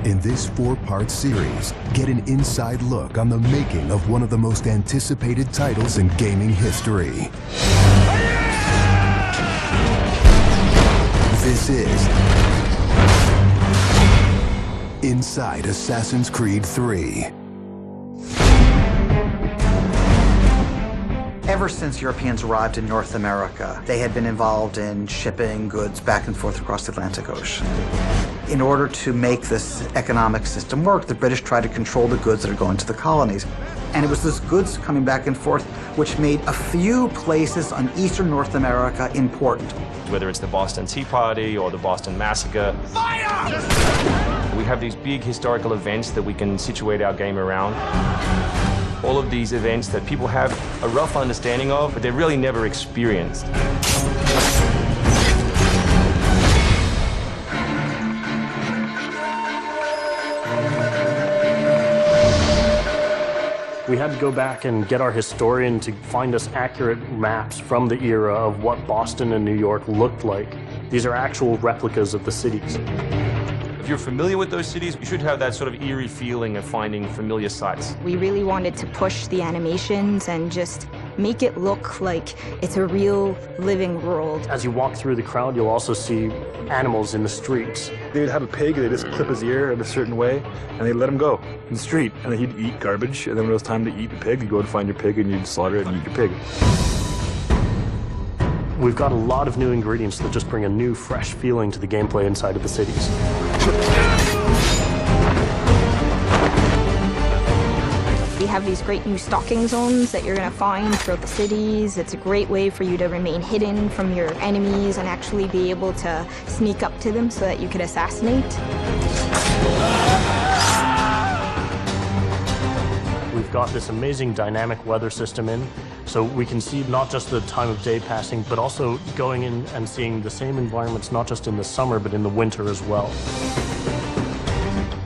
In this 4-part series, get an inside look on the making of one of the most anticipated titles in gaming history. This is Inside Assassin's Creed 3. Ever since Europeans arrived in North America, they had been involved in shipping goods back and forth across the Atlantic Ocean. In order to make this economic system work, the British tried to control the goods that are going to the colonies. And it was this goods coming back and forth which made a few places on eastern North America important. Whether it's the Boston Tea Party or the Boston Massacre. Fire! We have these big historical events that we can situate our game around. All of these events that people have a rough understanding of, but they've really never experienced. We had to go back and get our historian to find us accurate maps from the era of what Boston and New York looked like. These are actual replicas of the cities. If you're familiar with those cities, you should have that sort of eerie feeling of finding familiar sights. We really wanted to push the animations and just make it look like it's a real living world. As you walk through the crowd, you'll also see animals in the streets. They would have a pig, they just clip his ear in a certain way, and they'd let him go in the street. And then he'd eat garbage, and then when it was time to eat the pig, you'd go and find your pig, and you'd slaughter it and eat your pig. We've got a lot of new ingredients that just bring a new, fresh feeling to the gameplay inside of the cities. We have these great new stalking zones that you're going to find throughout the cities. It's a great way for you to remain hidden from your enemies and actually be able to sneak up to them so that you could assassinate. We've got this amazing dynamic weather system in, so we can see not just the time of day passing, but also going in and seeing the same environments, not just in the summer, but in the winter as well.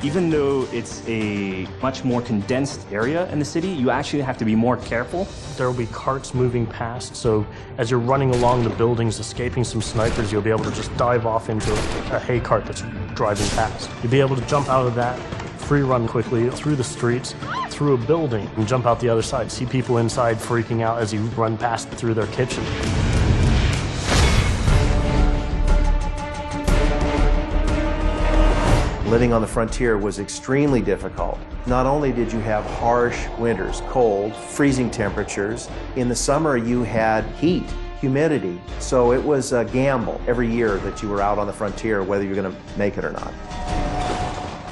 Even though it's a much more condensed area in the city, you actually have to be more careful. There will be carts moving past, so as you're running along the buildings, escaping some snipers, you'll be able to just dive off into a hay cart that's driving past. You'll be able to jump out of that, free run quickly through the streets, through a building, and jump out the other side. See people inside freaking out as you run past through their kitchen. Living on the frontier was extremely difficult. Not only did you have harsh winters, cold, freezing temperatures, in the summer you had heat, humidity, so it was a gamble every year that you were out on the frontier, whether you're going to make it or not.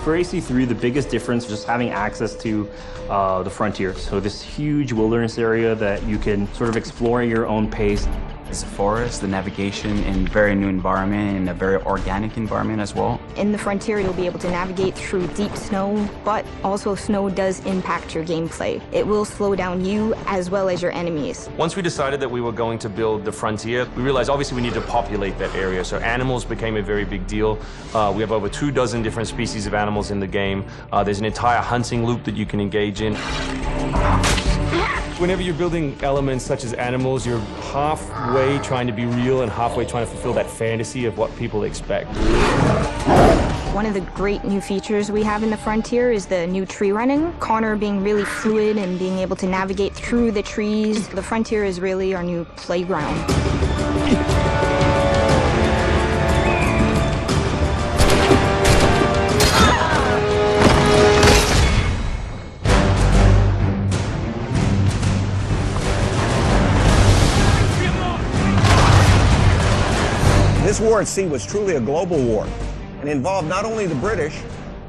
For AC3, the biggest difference is just having access to the frontier. So this huge wilderness area that you can sort of explore at your own pace. It's a forest, the navigation in a very new environment, and a very organic environment as well. In the frontier, you'll be able to navigate through deep snow, but also snow does impact your gameplay. It will slow down you as well as your enemies. Once we decided that we were going to build the frontier, we realized obviously we need to populate that area. So animals became a very big deal. We have over 24 different species of animals in the game. There's an entire hunting loop that you can engage in. Whenever you're building elements such as animals, you're halfway trying to be real and halfway trying to fulfill that fantasy of what people expect. One of the great new features we have in the frontier is the new tree running. Connor being really fluid and being able to navigate through the trees. The frontier is really our new playground. This war at sea was truly a global war and involved not only the British,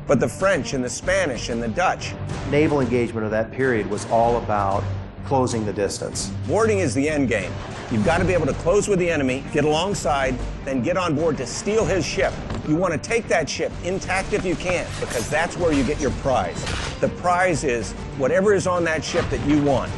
but the French and the Spanish and the Dutch. Naval engagement of that period was all about closing the distance. Boarding is the end game. You've got to be able to close with the enemy, get alongside, then get on board to steal his ship. You want to take that ship intact if you can, because that's where you get your prize. The prize is whatever is on that ship that you want.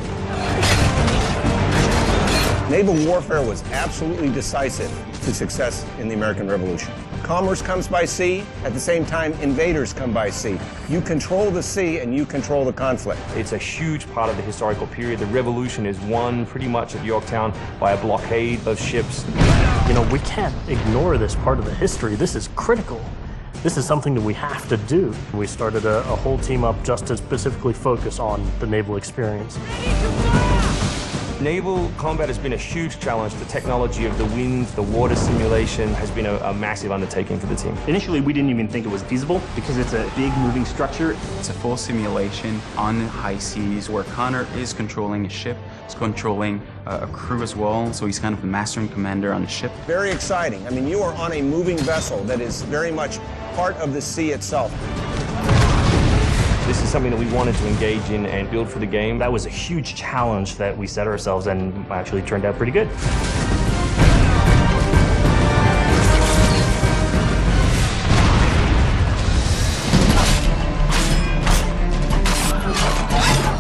Naval warfare was absolutely decisive to success in the American Revolution. Commerce comes by sea, at the same time invaders come by sea. You control the sea and you control the conflict. It's a huge part of the historical period. The revolution is won pretty much at Yorktown by a blockade of ships. You know, we can't ignore this part of the history. This is critical. this is something that we have to do. We started a whole team up just to specifically focus on the naval experience. Naval combat has been a huge challenge. The technology of the wind, the water simulation has been a massive undertaking for the team. Initially, we didn't even think it was feasible because it's a big moving structure. It's a full simulation on the high seas where Connor is controlling a ship, he's controlling a crew as well, so he's kind of the master and commander on the ship. Very exciting. I mean, you are on a moving vessel that is very much part of the sea itself. This is something that we wanted to engage in and build for the game. That was a huge challenge that we set ourselves and actually turned out pretty good.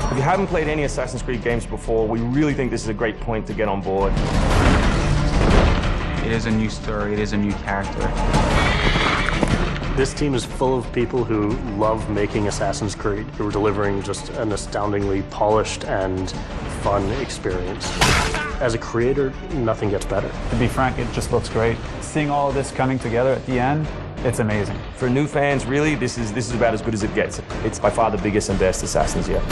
If you haven't played any Assassin's Creed games before, we really think this is a great point to get on board. It is a new story, it is a new character. This team is full of people who love making Assassin's Creed, who are delivering just an astoundingly polished and fun experience. As a creator, nothing gets better. To be frank, it just looks great. Seeing all of this coming together at the end, it's amazing. For new fans, really, this is about as good as it gets. It's by far the biggest and best Assassins yet.